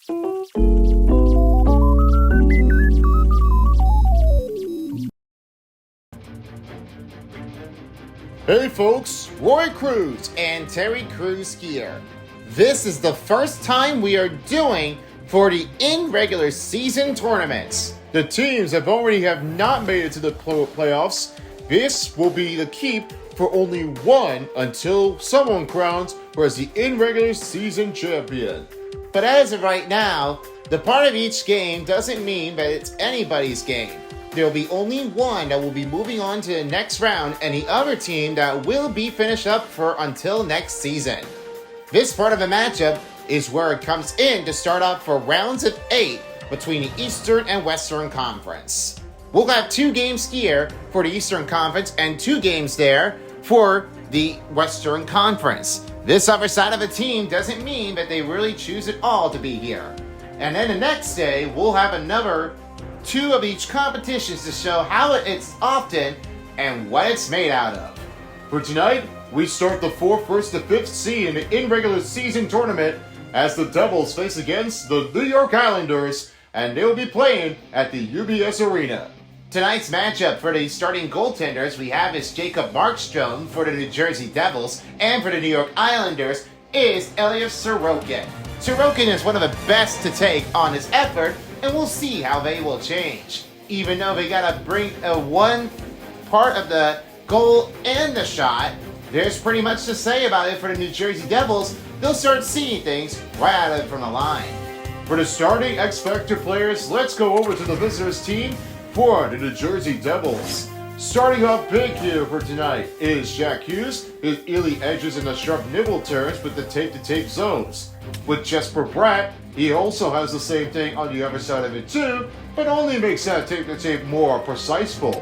Hey folks, Roy Cruz and Terry Cruz here. This is the first time we are doing for the Inregular season tournaments. The teams that already have not made it to the playoffs, this will be the keep for only one until someone crowns as the Inregular season champion. But as of right now, the part of each game doesn't mean that it's anybody's game. There will be only one that will be moving on to the next round and the other team that will be finished up for until next season. This part of the matchup is where it comes in to start off for rounds of 8 between the Eastern and Western Conference. We'll have 2 games here for the Eastern Conference and 2 games there for the Western Conference. This other side of the team doesn't mean that they really choose it all to be here. And then the next day, we'll have another 2 of each competitions to show how it's often and what it's made out of. For tonight, we start the 4th versus the 5th seed in the Inregular season tournament as the Devils face against the New York Islanders, and they'll be playing at the UBS Arena. Tonight's matchup for the starting goaltenders we have is Jacob Markstrom for the New Jersey Devils, and for the New York Islanders is Ilya Sorokin. Sorokin is one of the best to take on his effort, and we'll see how they will change. Even though they gotta bring one part of the goal and the shot, there's pretty much to say about it for the New Jersey Devils. They'll start seeing things right out of it from the line. For the starting X Factor players, let's go over to the visitors team for the New Jersey Devils. Starting off big here for tonight is Jack Hughes, his Ely edges and the sharp nibble turns with the tape-to-tape zones. With Jesper Bratt, he also has the same thing on the other side of it too, but only makes that tape-to-tape more preciseful.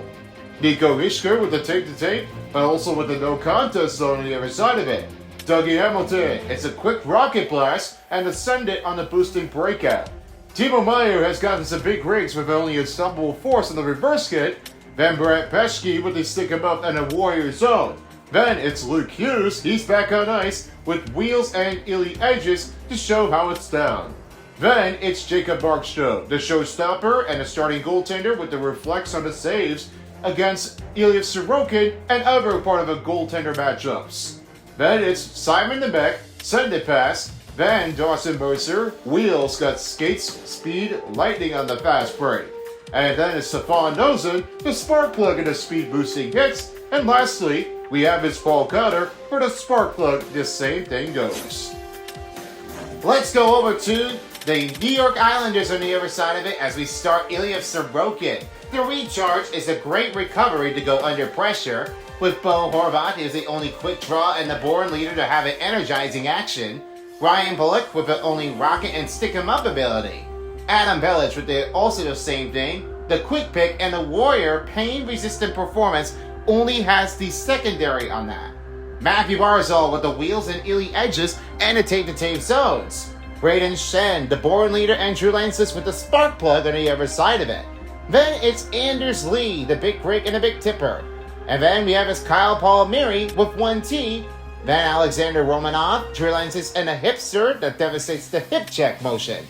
Nico Hischier with the tape-to-tape, but also with the no contest zone on the other side of it. Dougie Hamilton, it's a quick rocket blast and a send it on the boosting breakout. Timo Meier has gotten some big rigs with only a stumble force on the reverse hit. Then Brett Pesky with the stick him up and a warrior zone. Then it's Luke Hughes, he's back on ice with wheels and Ely edges to show how it's down. Then it's Jacob Markstrom, the showstopper and the starting goaltender with the reflex on the saves against Ilya Sorokin and other part of the goaltender matchups. Then it's Simon Nemec, send it pass. Then Dawson Mercer, wheels got skates, speed, lightning on the fast break. And then it's Stefan Nosen, the spark plug and the speed boosting hits. And lastly, we have his Paul Cutter for the spark plug. The same thing goes. Let's go over to the New York Islanders on the other side of it as we start Ilya Sorokin. The recharge is a great recovery to go under pressure, with Bo Horvat is the only quick draw and the born leader to have an energizing action. Ryan Bullock with the only rocket and stick 'em up ability. Adam Bellich with also the same thing. The quick pick and the warrior pain resistant performance only has the secondary on that. Matthew Barzal with the wheels and Ely edges and the tape-to-tape zones. Braden Shen, the born leader, and Drew Lancis with the spark plug on the other side of it. Then it's Anders Lee, the big break and the big tipper. And then we have his Kyle Palmieri with 1T. Then Alexander Romanov, Drew Lancis, and a hipster that devastates the hip check motion.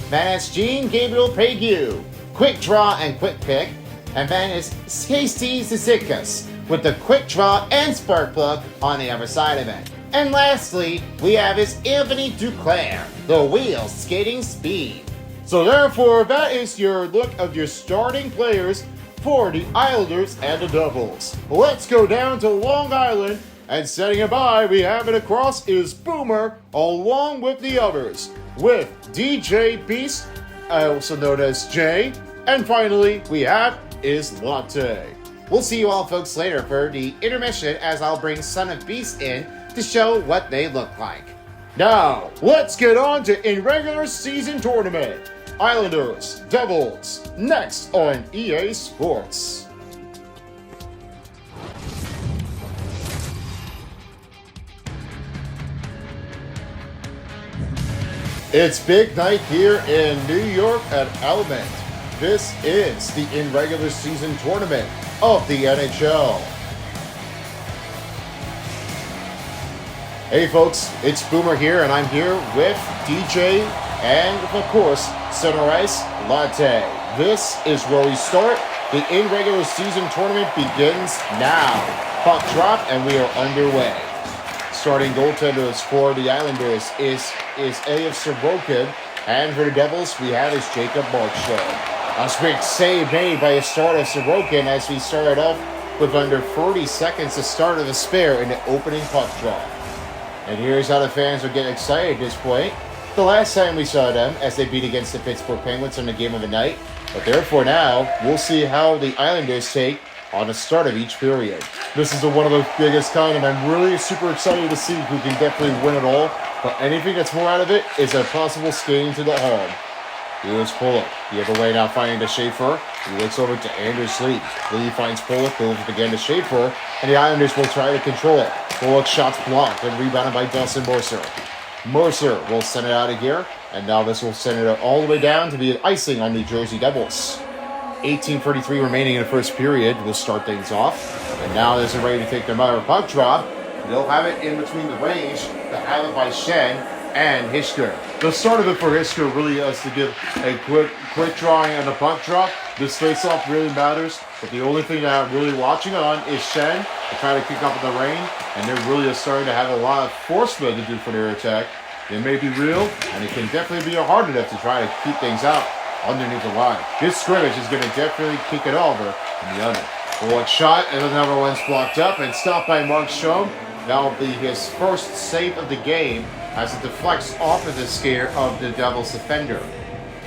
Then it's Jean Gabriel Pegu, quick draw and quick pick. And then it's Casey Zizikas with the quick draw and spark plug on the other side of it. And lastly, we have his Anthony Duclair, the wheels skating speed. So therefore, that is your look of your starting players for the Islanders and the Devils. Let's go down to Long Island, and setting it by, we have it across is Boomer along with the others, with DJ Beast, also known as Jay, and finally we have is Latte. We'll see you all folks later for the intermission as I'll bring Son of Beast in to show what they look like. Now, let's get on to Inregular season tournament. Islanders, Devils, next on EA Sports. It's big night here in New York at Element. This is the Inregular season tournament of the NHL. Hey folks, it's Boomer here, and I'm here with DJ and of course, center ice latte. This is where we start. The in-regular season tournament begins now. Puck drop, and we are underway. Starting goaltenders for the Islanders is A.F. Sorokin, and for the Devils, we have is Jacob Markstrom. A big save made by a start of Sorokin as we started off with under 40 seconds to start of the spare in the opening puck drop. And here's how the fans are getting excited at this point. The last time we saw them as they beat against the Pittsburgh Penguins in the game of the night. But therefore now, we'll see how the Islanders take on the start of each period. This is one of the biggest kind, and I'm really super excited to see who can definitely win it all. But anything that's more out of it is a possible skating to the home. Here's Pulock. The other way now finding to Schaefer. He looks over to Anders Lee. Lee finds Pulock, goes again to Schaefer, and the Islanders will try to control it. Pulock shots blocked and rebounded by Dustin Mercer. Mercer will send it out of here, and now this will send it all the way down to be an icing on New Jersey Devils. 18:33 remaining in the first period. We'll start things off. And now they're ready to take their mother puck drop. They'll have it in between the range. The alley by Shen and Hisker. The start of it for Hisker really is to give a quick drawing on the puck drop. This face-off really matters, but the only thing that I'm really watching on is Shen to try to kick up in the rain, and they're really starting to have a lot of force mode to do for their attack. They may be real, and it can definitely be hard enough to try to keep things out underneath the line. This scrimmage is going to definitely kick it over in the under. One shot, and another one's blocked up and stopped by Markstrom. That'll be his first save of the game as it deflects off of the skater of the Devils defender.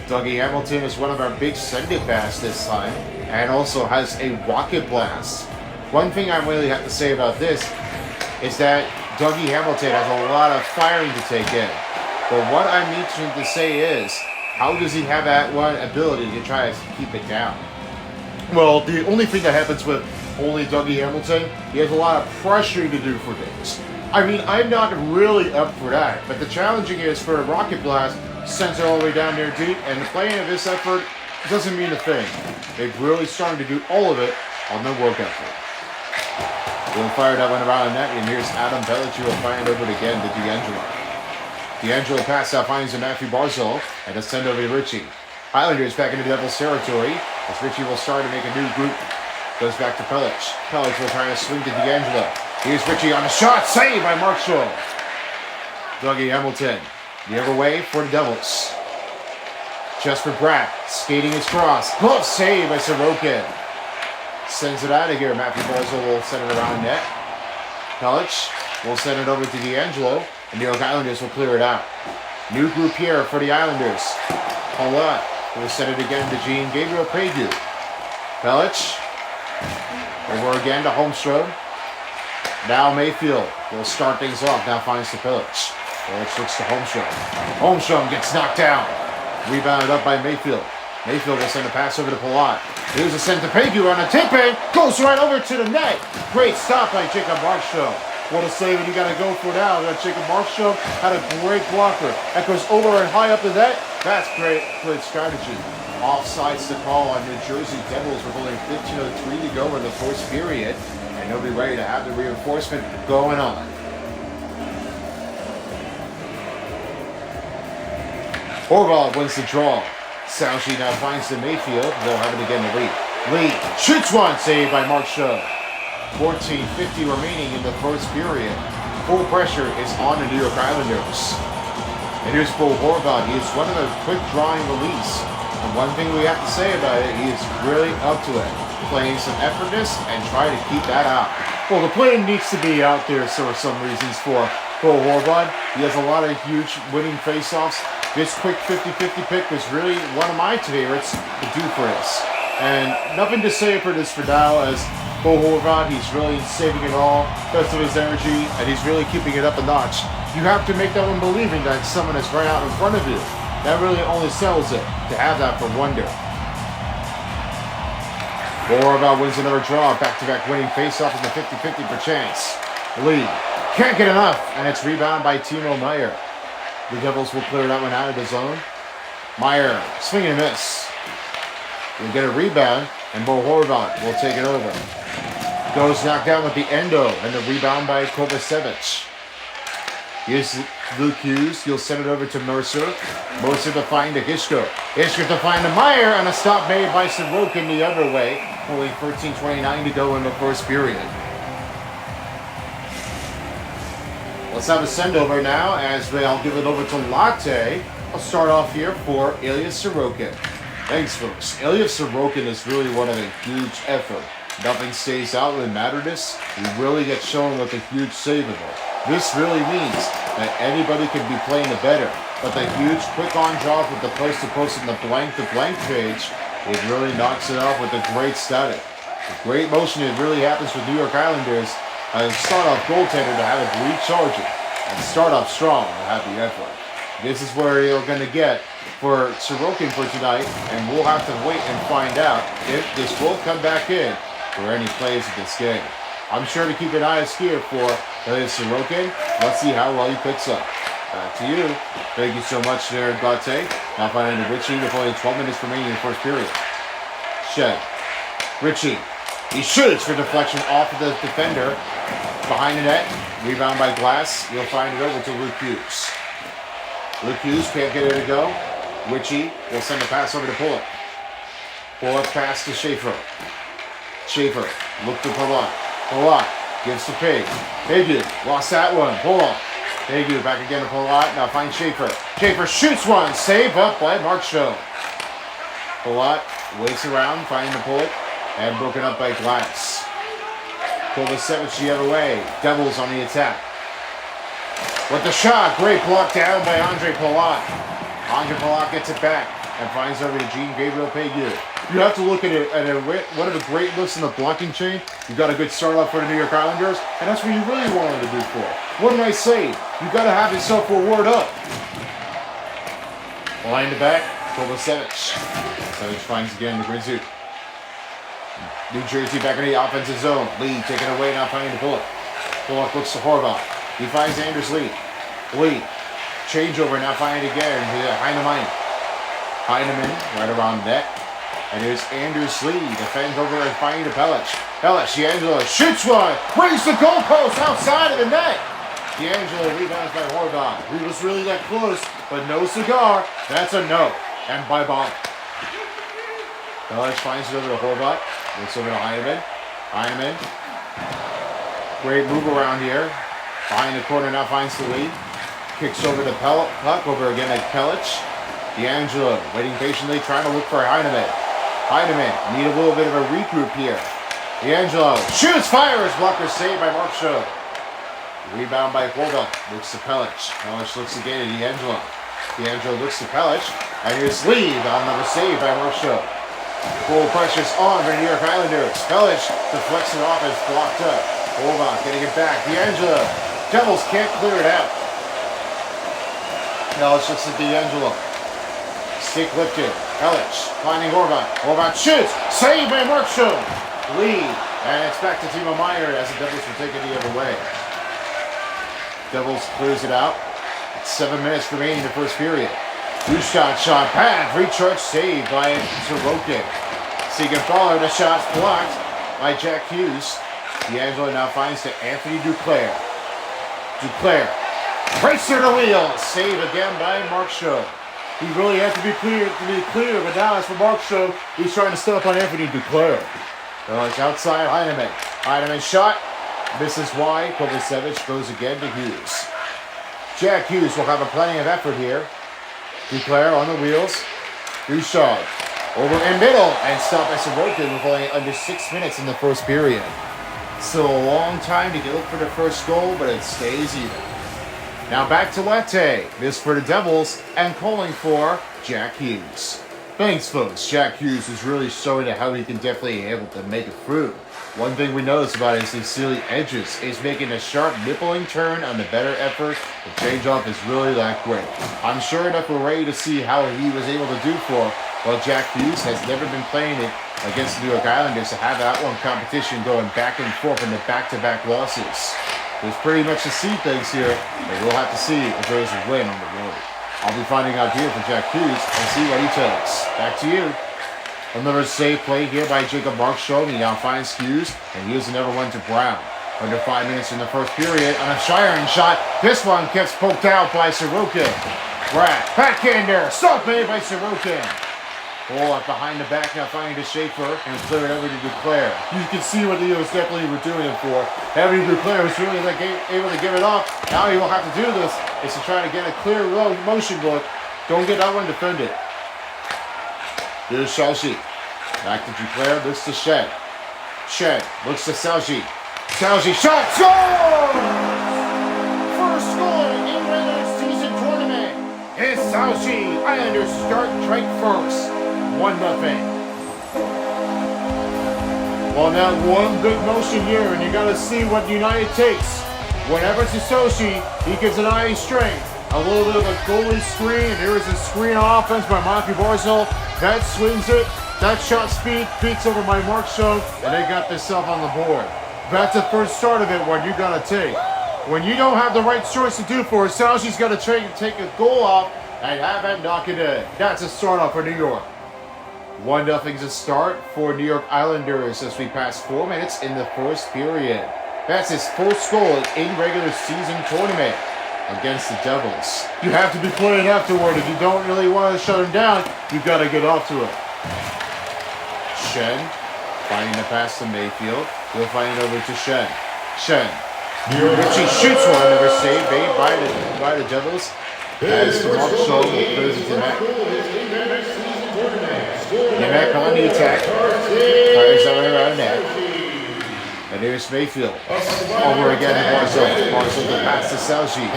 Dougie Hamilton is one of our big send-it pass this time and also has a rocket blast. One thing I really have to say about this is that Dougie Hamilton has a lot of firing to take in. But what I'm needing to say is, how does he have that one ability to try to keep it down? Well, the only thing that happens with only Dougie Hamilton, he has a lot of pressure to do for things. I mean, I'm not really up for that, but the challenging is for a rocket blast, sends it all the way down there deep, and the playing of this effort doesn't mean a thing. They've really started to do all of it on their work effort. We'll fire that one around the net, and here's Adam Bellich who will fire it over again to D'Angelo. D'Angelo pass out, finds a Matthew Barzal, and a send over to Richie. Islanders back into Devils territory, as Richie will start to make a new group. Goes back to Pellich. Pellich will try to swing to D'Angelo. Here's Richie on the shot, saved by Markstrom. Dougie Hamilton, the other way for the Devils. Just for Bratt, skating his cross. Glove save by Sorokin. Sends it out of here. Matthew Barzal will send it around net. Pellich will send it over to D'Angelo, and the New York Islanders will clear it out. New group here for the Islanders. Palat will send it again to Jean Gabriel Pegu. Pellich over again to Holmstrom. Now Mayfield will start things off. Now finds the Pellich. Pellich looks to Holmstrom. Holmstrom gets knocked down. Rebounded up by Mayfield. Mayfield will send a pass over to Palat. Here's a send to Pegu on a tip-in. Goes right over to the net. Great stop by Jacob Markstrom. What a save, and you got to go for now. Jacob Markstrom had a great blocker. That goes over and high up the net. That's great strategy. Offsides to call on New Jersey Devils with only 15:03 to go in the first period. And they'll be ready to have the reinforcement going on. Horvath wins the draw. Soushi now finds the Mayfield. They'll have it again to Lee. Lee shoots one, saved by Markstrom. 14:50 remaining in the first period. Full pressure is on the New York Islanders. And here's Bo Horvath. He is one of the quick drawing release. And one thing we have to say about it, he is really up to it. Playing some effortless and try to keep that out. Well, the play needs to be out there for some reasons for Bo Horvath. He has a lot of huge winning faceoffs. This quick 50-50 pick was really one of my favorites to do for this. And nothing to say for this for now as Bo Horvath, he's really saving it all, best of his energy, and he's really keeping it up a notch. You have to make that one believing that someone is right out in front of you. That really only sells it, to have that for wonder. Horvath wins another draw, back-to-back winning face-off in the 50-50 per chance. Lee can't get enough, and it's rebounded by Timo Meier. The Devils will clear that one out of the zone. Meier, swing and miss. We'll get a rebound, and Bo Horvath will take it over. Goes knocked down with the endo, and the rebound by Kovacevic. Here's Luke Hughes, he'll send it over to Mercer. Mercer to find to Hishko. Hishko to find to Meyer, and a stop made by Sorokin the other way. Only 13:29 to go in the first period. Let's have a send over now as I'll give it over to Latte. I'll start off here for Ilya Sorokin. Thanks, folks. Ilya Sorokin is really one of a huge effort. Nothing stays out in matterness. He really gets shown with a huge savable. This really means that anybody can be playing the better, but the huge quick on drop with the post-to-post and the blank-to-blank page, it really knocks it off with a great static. The great motion it really happens with New York Islanders. Start off goaltender to have it recharging and start off strong to have the effort. This is where you're going to get for Sorokin for tonight, and we'll have to wait and find out if this will come back in for any plays of this game. I'm sure to keep an eye here for Sorokin. Let's see how well he picks up. Back to you. Thank you so much there, Gaute. Now finding Richie with only 12 minutes remaining in the first period. Shed. Richie. He shoots for deflection off of the defender. Behind the net. Rebound by Glass. He'll find it over to Luke Hughes. Luke Hughes can't get it to go. Richie will send a pass over to Pullock. Pullock pass to Schaefer. Schaefer look to Pullock. Pullock gives to Pig. Pig lost that one. Pullock. Pig back again to Pullock. Now find Schaefer. Schaefer shoots one. Save up by Markstrom. Pullock waits around, finding the Pullock, and broken up by Glass. Kovacevic the other way. Devils on the attack. With the shot, great block down by Andre Palat. Andre Palat gets it back and finds over to Jean Gabriel Paygu. You have to look at it one of the great looks in the blocking chain. You got a good start off for the New York Islanders, and that's what you really wanted to do for. What did I say? You got to have yourself reward up. Line to back, Kovacevic. Kovacevic finds again the Grinzu. New Jersey back in the offensive zone. Lee taken away, now finding the Bullock. Bullock looks to Horvath. He finds Anders Lee. Lee. Changeover, now finding again. Heinemann. Heinemann right around net. And here's Anders Lee. Defends over and finding the Pelech. Pelech, D'Angelo shoots one. Brings the goalpost outside of the net. D'Angelo rebounds by Horvath. He was really that close, but no cigar. That's a no. And bye-bye. Pelech finds it over to Horvath. Looks over to Heinemann. Heinemann. Great move around here. Behind the corner now finds the lead. Kicks over to puck over again at Pelech. D'Angelo waiting patiently, trying to look for Heinemann. Heinemann need a little bit of a regroup here. D'Angelo shoots, fires, blocker saved by Markstrom. Rebound by Horvath. Looks to Pelech. Pelech looks again at D'Angelo. D'Angelo looks to Pelech. And here's Lee on another save by Markstrom. Full pressure's on for the New York Islanders. Pelech deflects it off and it's blocked up. Horvath getting it back. D'Angelo. Devils can't clear it out. Pelech looks at D'Angelo. Stick lifted. Pelech finding Horvath. Horvath shoots. Saved by Markstrom. Lead. And it's back to Timo Meier as the Devils will take it the other way. Devils clears it out. 7 minutes remaining in the first period. Two-shot pad. Recharge saved by Sorokin. Siegenthaler, the shot's blocked by Jack Hughes. D'Angelo now finds to Anthony Duclair. Duclair. Racer to wheel. Save again by Markstrom. He really had to be clear, but now as for Markstrom, he's trying to step up on Anthony Duclair. It's outside Heinemann. Heinemann shot. Misses wide. Kovacevic goes again to Hughes. Jack Hughes will have a plenty of effort here. Duclair on the wheels. Bouchard over in middle and stopped by Sorokin with only under 6 minutes in the first period. Still a long time to look for the first goal, but it stays even. Now back to Latte. This for the Devils and calling for Jack Hughes. Thanks, folks. Jack Hughes is really showing how he can definitely be able to make it through. One thing we notice about it is his silly edges. He's making a sharp nippling turn on the better effort. The change-off is really that great. I'm sure enough we're ready to see how he was able to do for. Well, Jack Hughes has never been playing it against the New York Islanders to have that one competition going back and forth in the back-to-back losses. There's pretty much to see things here, but we'll have to see if there's a win on the road. I'll be finding out here for Jack Hughes and see what he takes. Back to you. Another save play here by Jacob Markstrom. He now finds Hughes, and Hughes another one to Brown. Under 5 minutes in the first period on a Shiring shot. This one gets poked out by Sorokin. Brat, backhander, stop made by Sorokin. Ball up behind the back now, finding to Schaefer and clear it over to Duclair. You can see what the Eagles definitely were doing it for. Having Duclair was really able to give it up. Now he will have to do this is to try to get a clear motion look. Don't get that one defended. Here's Salji. Back to Duclair, looks to Shed. Shed looks to Salji. Salji shot, goal! First goal in regular season tournament is Salji. Islanders start strike first. 1-0. Well, now one good motion here, and you got to see what United takes. Whenever it's Sochi, he gives an eye strength. A little bit of a goalie screen. Here is a screen offense by Monty Barzal. That swings it. That shot speed peaks over by Mark Schoen, and they got themselves on the board. That's the first start of it, what you got to take. When you don't have the right choice to do for it, Salji's got to take a goal off and have it knock it in. That's a start off for New York. 1-0 to start for New York Islanders as we pass 4 minutes in the first period. That's his first goal in regular season tournament against the Devils. You have to be playing afterward. If you don't really want to shut him down, you've got to get off to it. Shen finding the pass to Mayfield. He'll find it over to Shen. Shen. Richie shoots one, never saved, made by the Devils. As the Mark Schoen clears it to Mac. Nemec on the attack. Fires that way around net. And here's Mayfield. Over again to Barzal. Barzal to pass to Salji.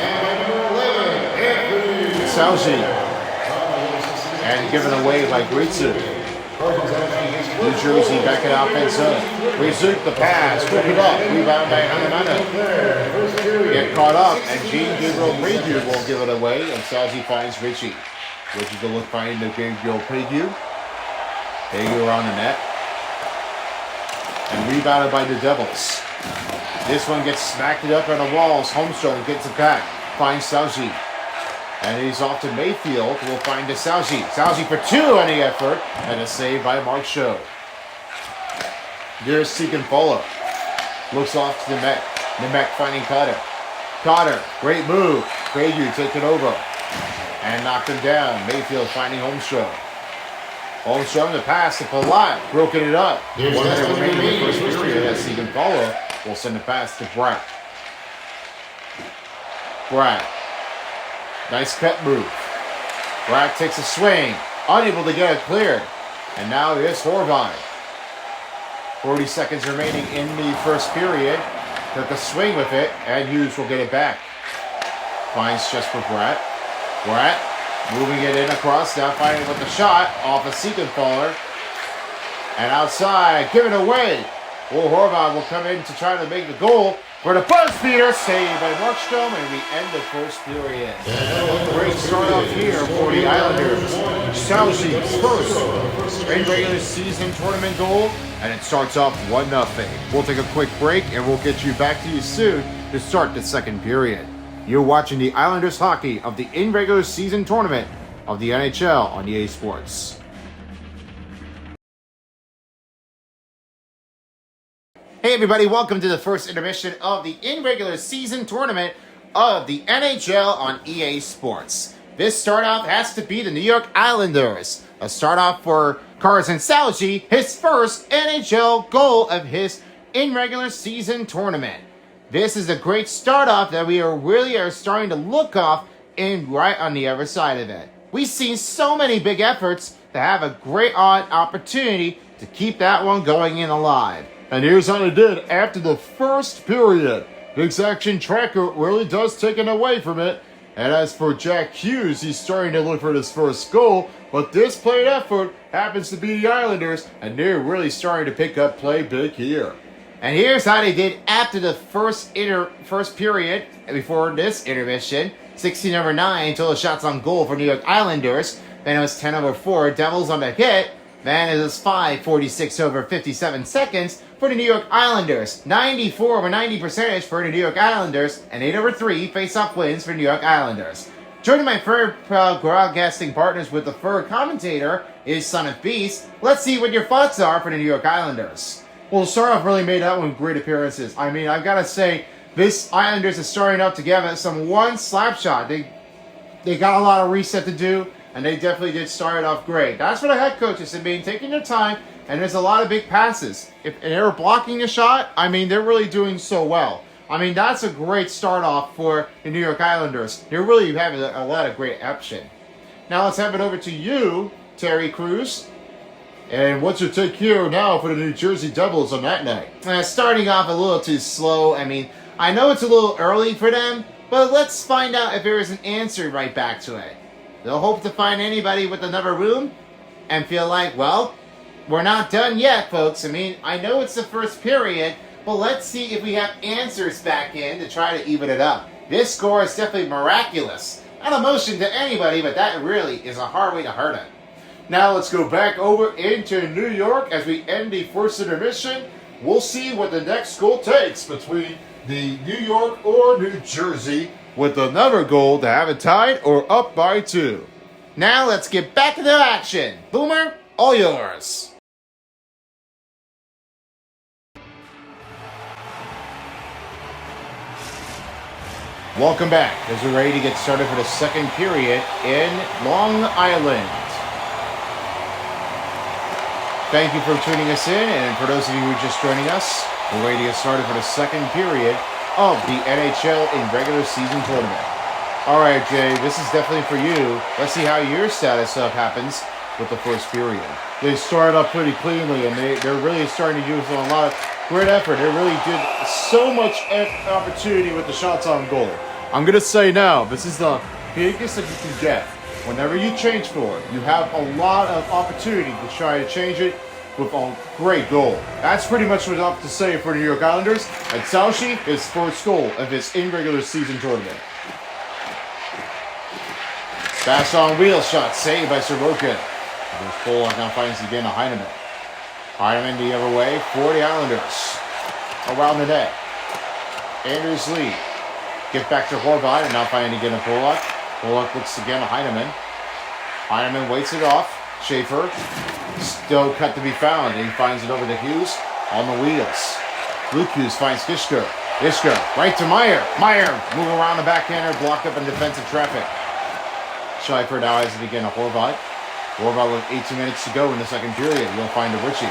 Salji. And given away by Gritsu. New Jersey back in offense zone. Resuke the pass. Whip it up. Rebound by Hananana. Get caught up. And Gene Gabriel Preview will give it away. And Salji finds Richie. Richie to look finding the Gabriel Preview. Hager on the net. And rebounded by the Devils. This one gets smacked it up on the walls. Holmstrom gets it back. Finds Salji. And he's off to Mayfield. We'll find to Salji. Salji for 2 on the effort. And a save by Mark Schoen. Here's Segan Fuller. Looks off to Nemec. Nemec finding Cotter. Cotter. Great move. Bayou take it over. And knocked him down. Mayfield finding Holmstrom. Holmstrom the pass to Palat, broken it up. 1 minute remaining in the first period as Segan Fuller will send the pass to Bratt. Bratt. Nice cut move. Bratt takes a swing. Unable to get it cleared. And now it's Horvath. 40 seconds remaining in the first period. Took a swing with it, and Hughes will get it back. Finds just for Bratt. Bratt moving it in across, now fighting with the shot off a Siegenthaler. And outside, give it away. Will Horvath will come in to try to make the goal for the buzz beater, saved by Mark Strom, and we end the first period. Great start off here for the Islanders. Salji's first in regular season tournament goal, and it starts off 1-0. We'll take a quick break, and we'll get you back to you soon to start the second period. You're watching the Islanders hockey of the in-regular season tournament of the NHL on EA Sports. Hey everybody, welcome to the first intermission of the in-regular season tournament of the NHL on EA Sports. This start-off has to be the New York Islanders. A start-off for Carson Salji, his first NHL goal of his in-regular season tournament. This is a great start-off that we are starting to look off in right on the other side of it. We've seen so many big efforts to have a great opportunity to keep that one going in alive. And here's how they did after the first period. Big Action Tracker really does take it away from it. And as for Jack Hughes, he's starting to look for his first goal. But this play effort happens to be the Islanders, and they're really starting to pick up play big here. And here's how they did after the first period, before this intermission. 16-9 total shots on goal for New York Islanders. Then it was 10-4 Devils on the hit. Then it was 5:46 over 57 seconds for the New York Islanders. 94/90 percentage for the New York Islanders. And 8/3 face-off wins for New York Islanders. Joining my third broadcasting partners with the third commentator is Son of Beast. Let's see what your thoughts are for the New York Islanders. Well, Startup really made that one great appearances. I mean, I've got to say, this Islanders is starting up to give some one slap shot. They got a lot of reset to do, and they definitely did start it off great. That's what the head coaches have been taking their time, and there's a lot of big passes. If they're blocking a shot, I mean, they're really doing so well. I mean, that's a great start off for the New York Islanders. They're really having a lot of great action. Now let's have it over to you, Terry Crews. And what's your take here now for the New Jersey Devils on that night? Starting off a little too slow. I mean, I know it's a little early for them, but let's find out if there is an answer right back to it. They'll hope to find anybody with another room and feel like, well, we're not done yet, folks. I mean, I know it's the first period, but let's see if we have answers back in to try to even it up. This score is definitely miraculous. Not a motion to anybody, but that really is a hard way to hurt it. Now let's go back over into New York as we end the first intermission. We'll see what the next goal takes between the New York or New Jersey with another goal to have it tied or up by 2. Now let's get back into action. Boomer, all yours. Welcome back as we're ready to get started for the second period in Long Island. Thank you for tuning us in, and for those of you who are just joining us, we're ready to get started for the second period of the NHL Inregular Season Tournament. Alright, Jay, this is definitely for you. Let's see how your status happens with the first period. They started up pretty cleanly, and they're really starting to use a lot of great effort. They really did so much opportunity with the shots on goal. I'm going to say now, this is the biggest that you can get. Whenever you change for it, you have a lot of opportunity to try to change it with a great goal. That's pretty much what I have to say for the New York Islanders. And Saushi, his first goal of his in-regular season tournament. Fast on wheel shot, saved by Sorokin. There's Pollock now finds again a Heineman. Heineman the other way for the Islanders. Around the net. Anders Lee. Get back to Horvat and now finding again a Pollock. Pollock looks again at Heineman. Heineman waits it off. Schaefer. Still cut to be found. And he finds it over to Hughes on the wheels. Luke Hughes finds Kishker. Kishker right to Meyer. Meyer move around the backhander, blocked up in defensive traffic. Schaefer now has it again to Horvat. Horvat with 18 minutes to go in the second period. He'll find to Ritchie.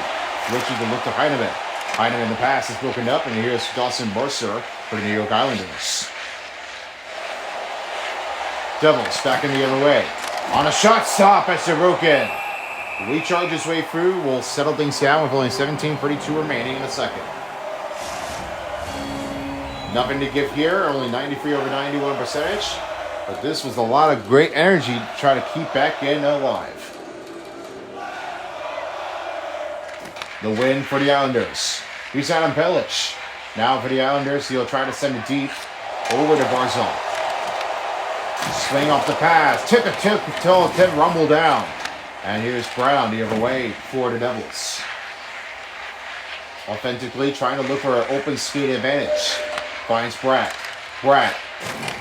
Ritchie to look to Heineman. Heineman, the pass is broken up, and here's Dawson Mercer for the New York Islanders. Devils back in the other way. On a shot stop at Sorokin. Recharge his way through. Will settle things down with only 17:32 remaining in the second. Nothing to give here. Only 93 over 91 percentage. But this was a lot of great energy to try to keep back in alive. The win for the Islanders. Here's Adam Pellich. Now for the Islanders, he'll try to send it deep over to Barzal. Swing off the pass. Tip rumble down. And here's Brown the other way for the Devils. Authentically trying to look for an open skate advantage. Finds Bratt. Bratt.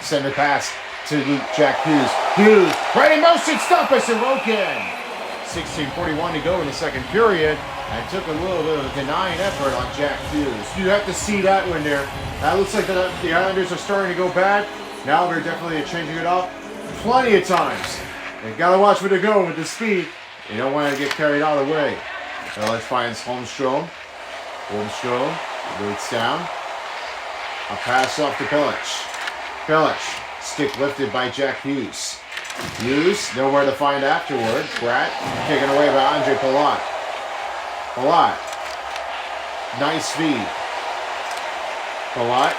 Send a pass to Jack Hughes. Hughes. Right in motion. Stop by Sorokin. 16:41 to go in the second period. And took a little bit of a denying effort on Jack Hughes. You have to see that one there. That looks like the Islanders are starting to go bad. Now they're definitely changing it up plenty of times. They gotta watch where they're going with the speed. You don't want to get carried out of the way. So let's find Holmstrom. Holmstrom waits down. A pass off to Pellich. Pellich. Stick lifted by Jack Hughes. Hughes, nowhere to find afterward. Bratt taken away by Andre Palat. Palat. Nice feed. Palat.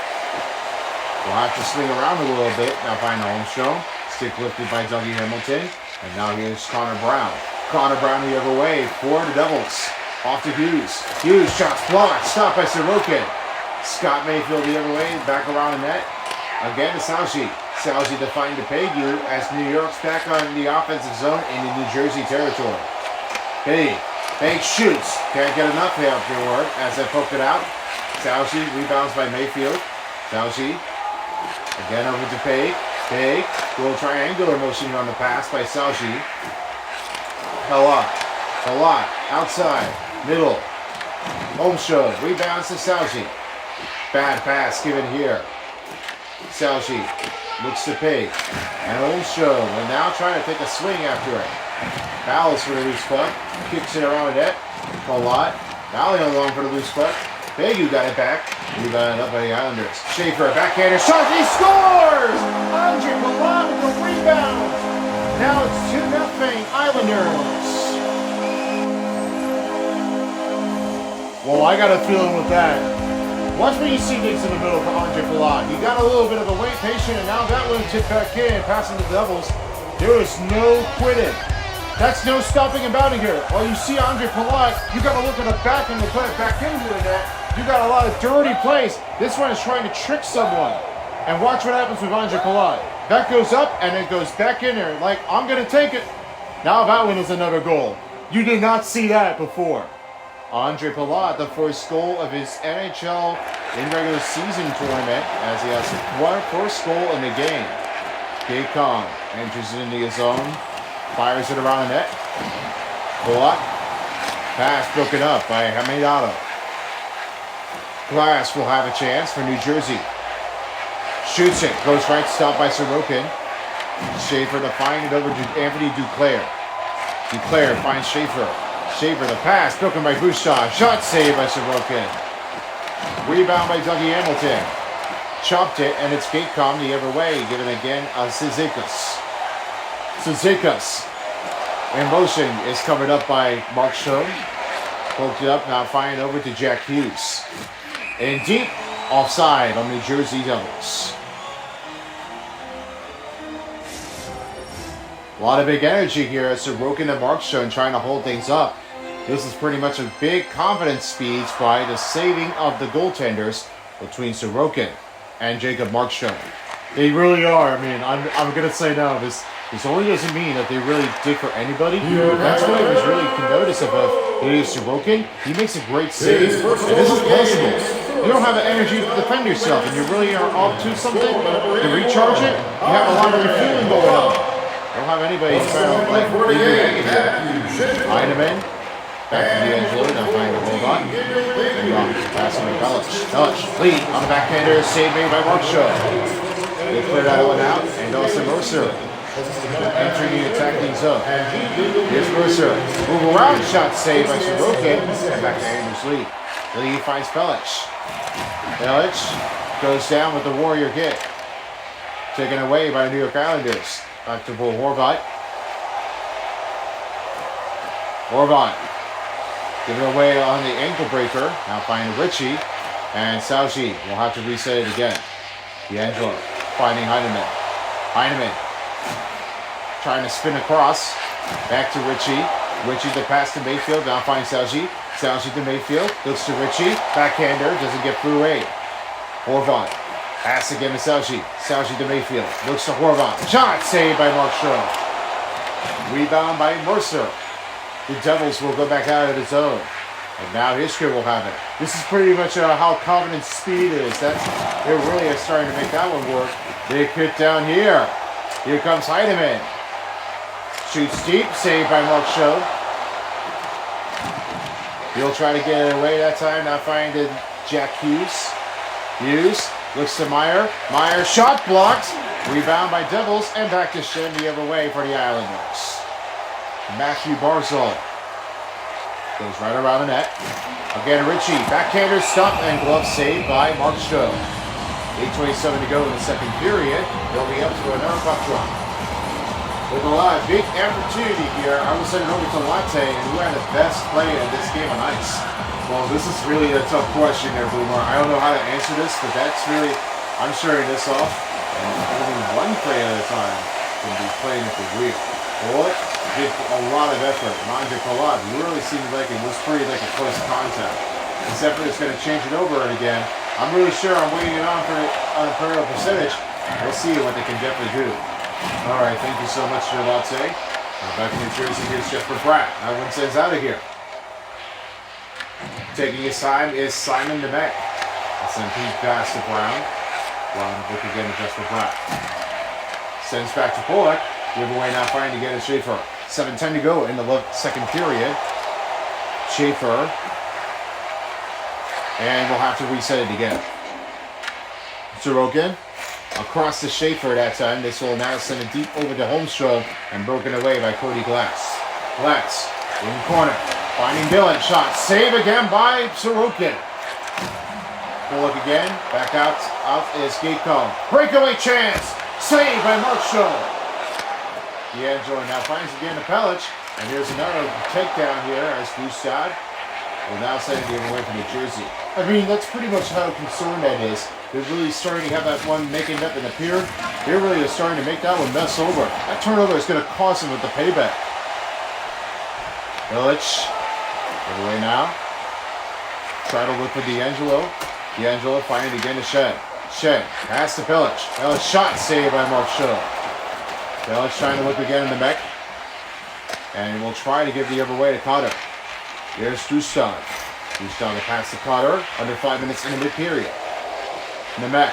Will have to swing around a little bit. Now find Holmstrom. Stick lifted by Dougie Hamilton. And now here's Connor Brown. Connor Brown the other way for the Devils. Off to Hughes. Hughes shots blocked. Stopped by Sorokin. Scott Mayfield the other way. Back around the net. Again to Saushi. Saushi to find DePagu as New York's back on the offensive zone in the New Jersey territory. Bank shoots. Can't get enough afterward as they poked it out. Saushi rebounds by Mayfield. Saushi. Again over to Paig. Paig. Little triangular motion on the pass by Saushi. Palat. Outside. Middle. Holmstrom rebounds to Salji. Bad pass given here. Salji looks to pay. And Holmstrom will now trying to take a swing after it. Fouls for the loose puck. Kicks it around the net. Palat. Valley along for the loose puck. Begu got it back. Rebounded up by the Islanders. Schaefer, backhander shot. He scores! Andre Palat with the rebound. Now it's 2-0 Islanders. Well, I got a feeling with that. Watch when you see things in the middle for Andre Palat. He got a little bit of a wait patient, and now that one tipped back in, passing the Devils. There is no quitting. That's no stopping about it here. While you see Andre Palat, you got to look at the back and put it back into the net. You got a lot of dirty plays. This one is trying to trick someone. And watch what happens with Andre Palat. That goes up, and it goes back in there. Like, I'm going to take it. Now that one is another goal. You did not see that before. Andre Palat, the first goal of his NHL in-regular season tournament, as he has one first goal in the game. Gay Kong enters into his zone, fires it around the net. Palat, pass broken up by Hamidado. Glass will have a chance for New Jersey. Shoots it, goes right, stopped by Sorokin. Schaefer to find it over to Anthony Duclair. Duclair finds Schaefer. Schaefer, the pass, broken by Bouchard. Shot saved by Sorokin. Rebound by Dougie Hamilton. Chopped it, and it's Gatecom the other way. Given again, Cizikas. Cizikas. In motion is covered up by Mark Schoen. Poked it up, now firing over to Jack Hughes. And deep, offside on New Jersey Devils. A lot of big energy here as Sorokin and Markstrom trying to hold things up. This is pretty much a big confidence speech by the saving of the goaltenders between Sorokin and Jacob Markstrom. They really are. I mean, I'm going to say now, this only doesn't mean that they really did for anybody. That's what I was really notice of Sorokin. He makes a great save. And this is possible. You don't have the energy to defend yourself and you really are up to something to recharge it. You have a lot of refueling going on. Don't have anybody trying to like leave your negative here. Heineman. Back to D'Angelo. Now trying to hold on. And passing to Bellich. Lead on the backhander. Save made by Markstrom. They clear that one out. And also Mercer. Entering the attacking zone. Here's Mercer. Move around. Shot saved by Sorokin. And back to Anders Lee. Lee finds Bellich. Bellich goes down with the Warrior hit. Taken away by the New York Islanders. Back to Bull Horvat. Horvat. Give it away on the ankle breaker. Now finding Ritchie. And Sauji will have to reset it again. D'Angelo finding Heineman. Heineman trying to spin across. Back to Ritchie. Ritchie the pass to Mayfield. Now finds Sauji. Sauji to Mayfield. Looks to Ritchie. Backhander. Doesn't get through away. Horvat. Pass again to Sauji. Sauji to Mayfield. Looks to Horvat. Shot saved by Markstrom. Rebound by Mercer. The Devils will go back out of the zone. And now Hisker will have it. This is pretty much how confident speed is. They really are starting to make that one work. They put down here. Here comes Heidemann. Shoots deep. Saved by Markstrom. He'll try to get it away that time. Now finding Jack Hughes. Hughes. Looks to Meyer. Meyer shot blocked. Rebound by Devils. And back to Shen the other way for the Islanders. Matthew Barzal goes right around the net. Again, Ritchie. Backhander stopped and glove saved by Markstrom. 8:27 to go in the second period. They'll be up to another puck drop. With a lot of big opportunity here, I will send it over to Latte, and who had the best player in this game on ice? Well, this is really a tough question there, Boomer. I don't know how to answer this, but that's really, I'm sharing this off. And only one player at a time can be playing at the wheel. Bullock did a lot of effort. Andre Palat really seemed like it was pretty like a close contact. This effort is going to change it over and again. I'm really sure I'm waiting it on for a percentage. We'll see what they can definitely do. All right, thank you so much for Latte. Back in New Jersey, here's Jesper Bratt. That one sends out of here. Taking his time is Simon Nemec. SMP pass to Brown. Brown look again to Jesper Bratt. Sends back to Bullock. Giveaway now trying to get a Schaefer. 7:10 to go in the second period. Schaefer And we'll have to reset it again. Sorokin across to Schaefer that time. This will now send it deep over to Holmstrom and broken away by Cody Glass. Glass in the corner. Finding Dylan. Shot. Save again by Sorokin. Bullock again. Back out. Out is Gatecomb. Breakaway chance. Save by Markstrom. D'Angelo now finds again to Pellich. And here's another takedown here as Gustad will now send it away from New Jersey. I mean, that's pretty much how concerned that is. They're really starting to have that one making up in the pier. They're really starting to make that one mess over. That turnover is going to cost them with the payback. Illich, get away now. Try to look for D'Angelo. D'Angelo finding again to Shen. Shen, pass to Pellich. Pellich shot saved by Mark Shaw. Pellich trying to look again in the mech. And we'll try to give the other way to Cotter. Here's Gustav. Gustav to pass to Cotter. Under 5 minutes in the mid-period. Nemec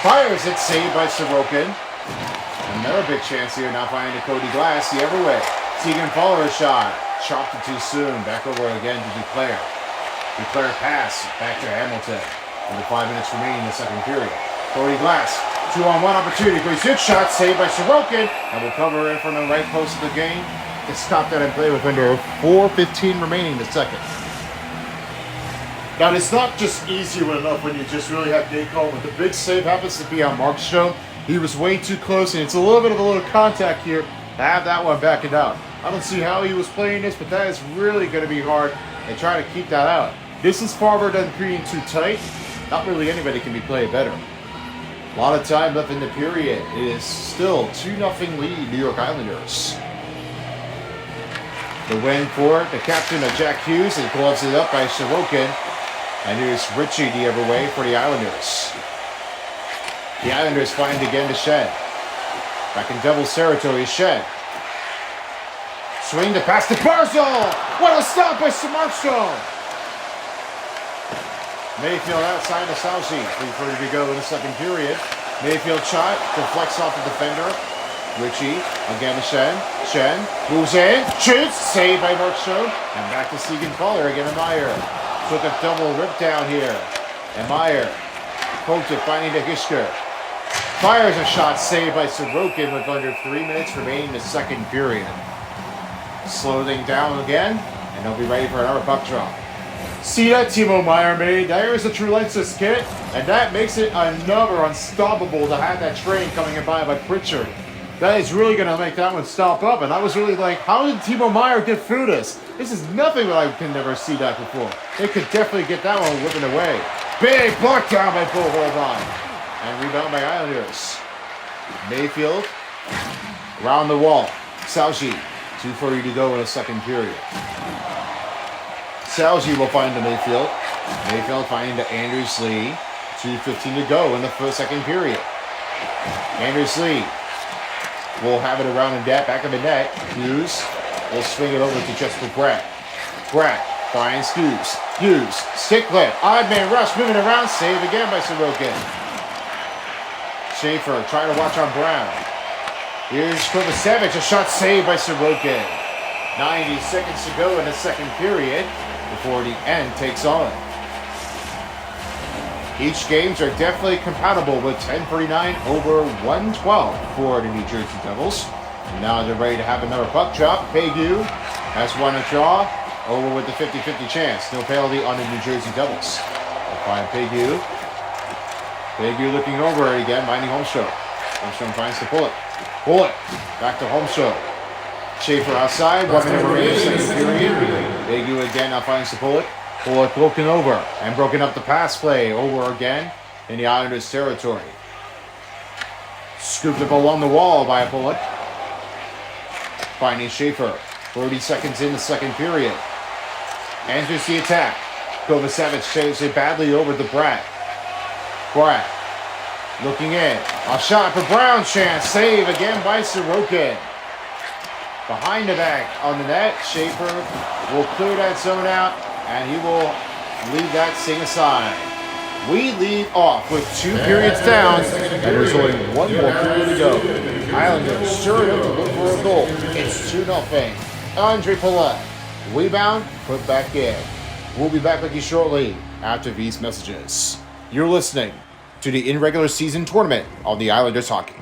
fires it, saved by Sorokin. Another big chance here, now finding to Cody Glass the other way. Tegan Fowler shot. Chopped it too soon. Back over again to Duclair. Duclair pass back to Hamilton. Under 5 minutes remaining in the second period. Cody Glass, 2-on-1 opportunity for his hit shot, saved by Sorokin. And will cover in from the right post of the game. To stop that and play with under 4:15 remaining in the second. Now, it's not just easy enough when you just really have Gatecomb, but the big save happens to be on Markstrom. He was way too close, and it's a little bit of a little contact here to have that one backing out. I don't see how he was playing this, but that is really going to be hard and try to keep that out. This is farther than being too tight. Not really anybody can be played better. A lot of time left in the period. It is still 2-0 lead, New York Islanders. The win for the captain of Jack Hughes, and gloves it up by Sorokin. And here's Ritchie the other way for the Islanders. The Islanders find again to Shen. Back in Devils territory, Shen. Swing to pass to Barzal. What a stop by Markstrom. Mayfield outside of Saucy. 3:30 to go in the second period. Mayfield shot, deflects off the defender. Ritchie again to Shen. Shen moves in, shoots, saved by Markstrom. And back to Segan Fuller again to Meyer. Took a double rip down here. And Meyer poked it, finding the Hishker. Fires a shot, saved by Sorokin with under 3 minutes remaining in the second period. Slow thing down again, and they'll be ready for another puck drop. See that Timo Meyer made? There is a true Lenses kit, and that makes it another unstoppable to have that train coming in by Pritchard. That is really going to make that one stop up, and I was really like, how did Timo Meyer get through this? This is nothing that I can never see that before. They could definitely get that one whipping away. Big block down by Bull Holbein. And rebound by Islanders. Mayfield around the wall. Sauji, 2:40 to go in the second period. Sauji will find the Mayfield. Mayfield finding the Anders Lee. 2:15 to go in the second period. Anders Lee will have it around the net, back of the net. Hughes will swing it over to Jesper Bratt. Bratt finds Hughes. Hughes, stick lift, odd man rush, moving around, save again by Sorokin. Schaefer trying to watch on Brown. Here's Kovacevic, a shot saved by Sorokin. 90 seconds to go in the second period before the end takes on. Each games are definitely compatible with 10:39 over 112 for the New Jersey Devils. And now they're ready to have another puck drop. Pegu has won a draw over with the 50-50 chance. No penalty on the New Jersey Devils. They'll find Pegu. Pegu looking over it again, minding Holmstrom. Holmstrom finds the Bullet. Bullet back to Holmstrom. Schaefer outside, 1 minute remaining second period. Pegu again now finds the Bullet. Bullock broken over and broken up the pass play over again in the Islanders' territory. Scooped up along the wall by a Bullock. Finding Schaefer. 30 seconds in the second period. Enters the attack. Kovacevic saves it badly over to Bratt. Bratt looking in. A shot for Brown, chance. Save again by Sorokin. Behind the back on the net. Schaefer will clear that zone out. And he will leave that thing aside. We lead off with 2 periods down, and there's only 1 more period to go. Islanders sure enough to look for a goal. It's 2-0. Andre Palat. Rebound, put back in. We'll be back with you shortly after these messages. You're listening to the Irregular Season Tournament on the Islanders Hockey.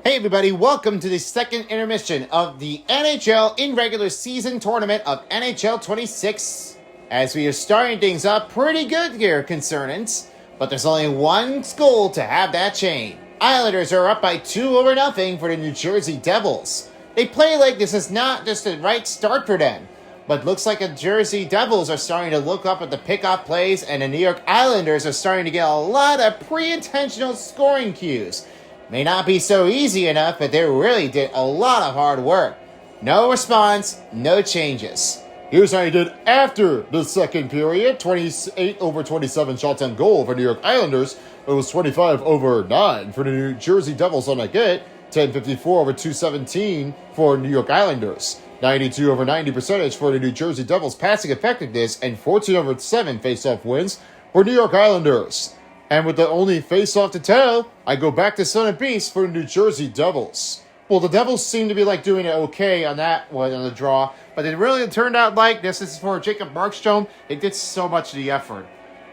Hey everybody, welcome to the second intermission of the NHL Irregular Season Tournament of NHL 26. As we are starting things up pretty good here, concernants, but there's only one goal to have that change. Islanders are up by 2-0 for the New Jersey Devils. They play like this is not just the right start for them, but looks like the Jersey Devils are starting to look up at the pickoff plays, and the New York Islanders are starting to get a lot of pre-intentional scoring cues. May not be so easy enough, but they really did a lot of hard work. No response, no changes. Here's how you did after the second period. 28-27 shots on goal for New York Islanders. It was 25-9 for the New Jersey Devils on that good. 10-54-217 for New York Islanders. 92-90 percentage for the New Jersey Devils passing effectiveness, and 14-7 face-off wins for New York Islanders. And with the only face-off to tell, I go back to Son of Beast for New Jersey Devils. Well, the Devils seem to be doing it okay on that one on the draw, but it really turned out like this. This is for Jacob Markstrom. It did so much of the effort.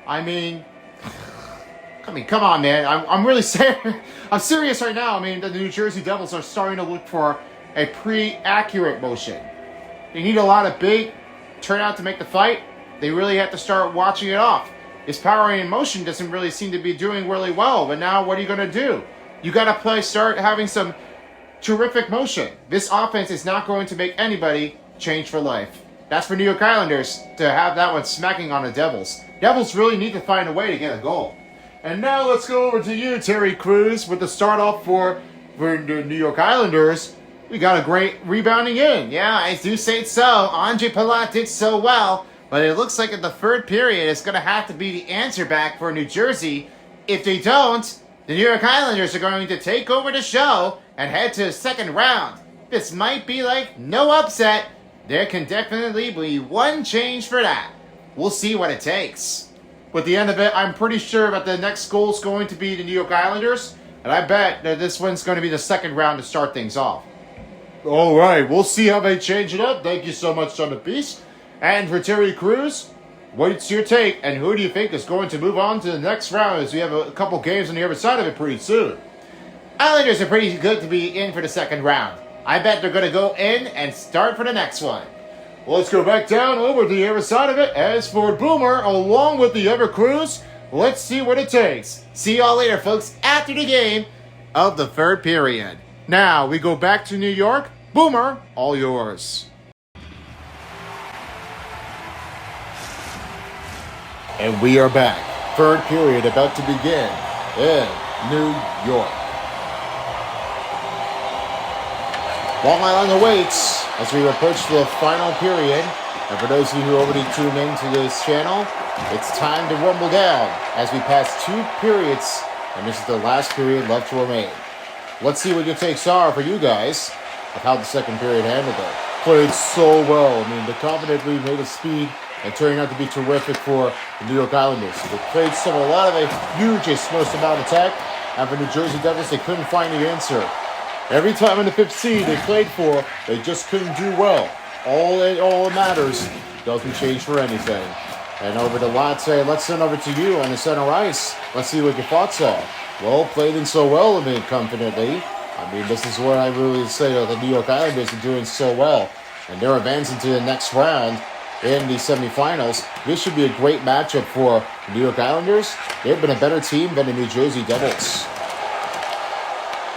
I mean, come on, man. I'm really serious. I'm serious right now. I mean, the New Jersey Devils are starting to look for a pre-accurate motion. They need a lot of big turnout to make the fight. They really have to start watching it off. His power in motion doesn't really seem to be doing really well, but now what are you going to do? You got to start having some terrific motion. This offense is not going to make anybody change for life. That's for New York Islanders to have that one smacking on the Devils. Devils really need to find a way to get a goal. And now let's go over to you, Terry Crews, with the start off for the New York Islanders. We got a great rebounding in. Yeah, I do say so. Andre Palat did so well. But it looks like in the third period, it's going to have to be the answer back for New Jersey. If they don't, the New York Islanders are going to take over the show and head to the second round. This might be no upset. There can definitely be one change for that. We'll see what it takes. With the end of it, I'm pretty sure that the next goal is going to be the New York Islanders. And I bet that this one's going to be the second round to start things off. All right, we'll see how they change it up. Thank you so much, Son of Beast. And for Terry Crews, what's your take, and who do you think is going to move on to the next round, as we have a couple games on the other side of it pretty soon? Islanders are pretty good to be in for the second round. I bet they're going to go in and start for the next one. Well, let's go back down over to the other side of it. As for Boomer, along with the other Crews, let's see what it takes. See y'all later, folks, after the game of the third period. Now, we go back to New York. Boomer, all yours. And we are back. Third period about to begin in New York. Long Island awaits as we approach the final period. And for those of you who already tuned into this channel, it's time to rumble down as we pass two periods. And this is the last period left to remain. Let's see what your takes are for you guys of how the second period handled it. Played so well. I mean, the confidently made a speed and turning out to be terrific for the New York Islanders. They played a lot of a huge most amount of attack, and for New Jersey Devils, they couldn't find the answer. Every time in the fifth seed they played for, they just couldn't do well. All it matters doesn't change for anything. And over to Latte, let's send over to you on the center ice. Let's see what your thoughts are. Well, played in so well, I mean, confidently. I mean, this is what I really say that the New York Islanders are doing so well. And they're advancing to the next round in the semifinals. This should be a great matchup for the New York Islanders. They've been a better team than the New Jersey Devils.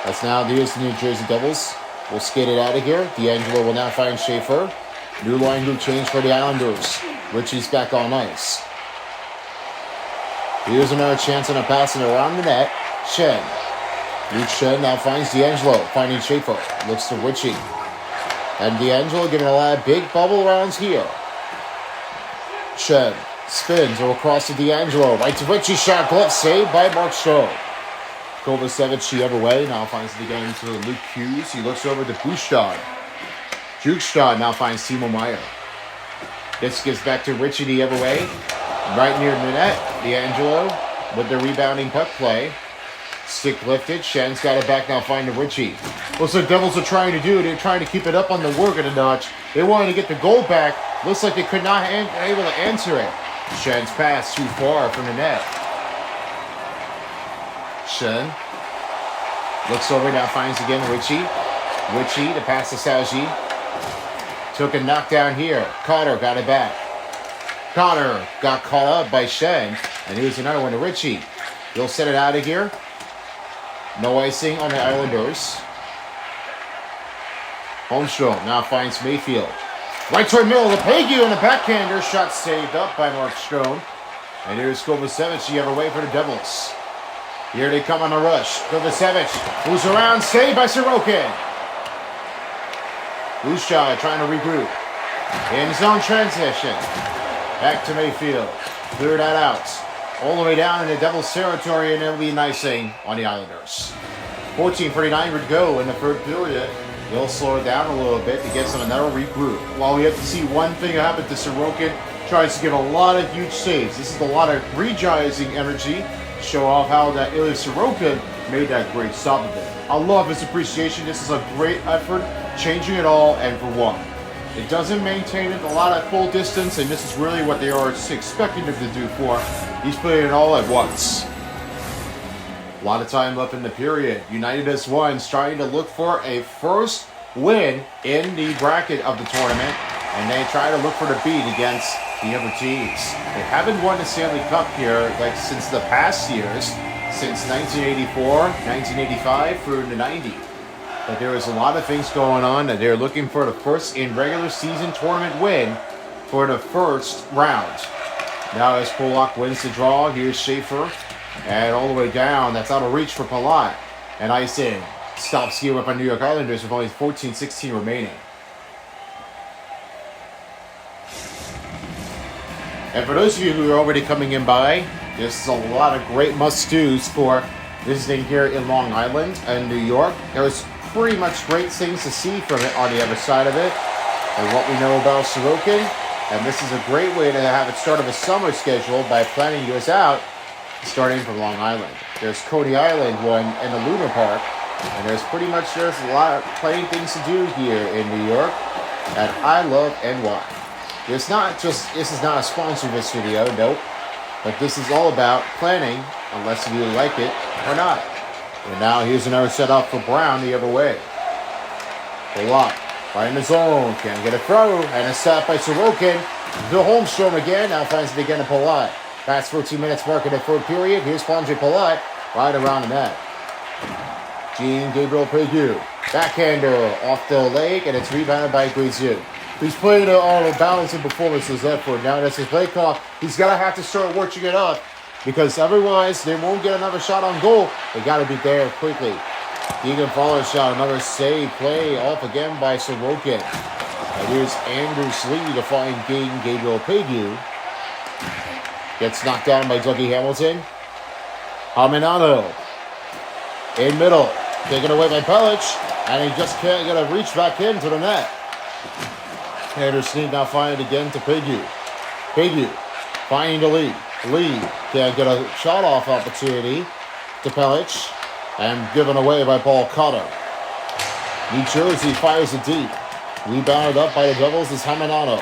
That's now the New Jersey Devils. We'll skate it out of here. D'Angelo will now find Schaefer. New line group change for the Islanders. Richie's back on ice. Here's another chance on a passing around the net. Shen. Luke Shen now finds D'Angelo, finding Schaefer. Looks to Richie. And D'Angelo getting a lot of big bubble rounds here. Shen spins across to D'Angelo. Right to Richie. Shot glove saved by Markstrom. Kovacevic the other way. Now finds it again to Luke Hughes. He looks over to Bustad. Jukestad now finds Timo Meyer. This gives back to Richie the other way. Right near the net. D'Angelo with the rebounding puck play. Stick lifted. Shen's got it back now, finding Richie. What's the Devils are trying to do? They're trying to keep it up on the work at a notch. They wanted to get the goal back. Looks like they could not able to answer it. Shen's pass too far from the net. Shen looks over now, finds again Richie. Richie to pass to Sauji. Took a knockdown here. Cotter got it back. Cotter got caught up by Shen. And here's another one to Richie. He'll set it out of here. No icing on the Islanders. Holmstrom now finds Mayfield. Right toward middle of the Pegu and the backhander. Shot saved up by Mark Stone. And here's Kovacevic the other way for the Devils. Here they come on a rush. Kovacevic moves around, saved by Sorokin. Lucia trying to regroup. In zone transition. Back to Mayfield. Clear that out. All the way down in the Devils territory, and it'll be an icing on the Islanders. 14:49 to go in the third period. They'll slow it down a little bit to get some another regroup. While we have to see one thing happen to Sorokin, tries to give a lot of huge saves. This is a lot of rejoicing energy. Show off how that Ilya Sorokin made that great stop of it. I love his appreciation. This is a great effort, changing it all and for one. It doesn't maintain it a lot at full distance, and this is really what they are expecting him to do for. He's putting it all at once. A lot of time left in the period. United as one's trying to look for a first win in the bracket of the tournament, and they try to look for the beat against the other teams. They haven't won the Stanley Cup here since the past years, since 1984, 1985 through the 90s. But there is a lot of things going on that they're looking for the first in regular season tournament win for the first round. Now as Polak wins the draw, here's Schaefer. And all the way down, that's out of reach for Palat. And icing stops here up on New York Islanders with only 14-16 remaining. And for those of you who are already coming in by, there's a lot of great must-dos for visiting here in Long Island and New York. There's pretty much great things to see from it on the other side of it, and what we know about Sorokin. And this is a great way to have it start of a summer schedule by planning yours out, starting from Long Island. There's Coney Island one in the Luna Park, and there's pretty much just a lot of plenty things to do here in New York, and I love NY. This is not a sponsor of this video, nope, but this is all about planning, unless you like it or not. And now here's another setup for Brown the other way. Polak, right in the zone, can't get a throw, and a stop by Sorokin. The Holmstrom again, now finds it again to Polak. Past 14 minutes mark in the third period. Here's Pandre Polak, right around the net. Jean-Gabriel Pegu, backhander off the leg, and it's rebounded by Guizou. He's playing all the balance and performances effort. Now that's his play call. He's going to have to start working it up, because otherwise they won't get another shot on goal. They got to be there quickly. Deegan Fowler's shot, another save, play off again by Sorokin. And here's Andrews Lee to find Gabriel Pegu. Gets knocked down by Dougie Hamilton. Haminano in middle, taken away by Pelic, and he just can't get a reach back into the net. Anderson now find it again to Pegu. Pegu finding the lead. Lee can't get a shot-off opportunity to Pelic, and given away by Paul Cotter. New Jersey fires it deep. Rebounded up by the Devils is Haminano.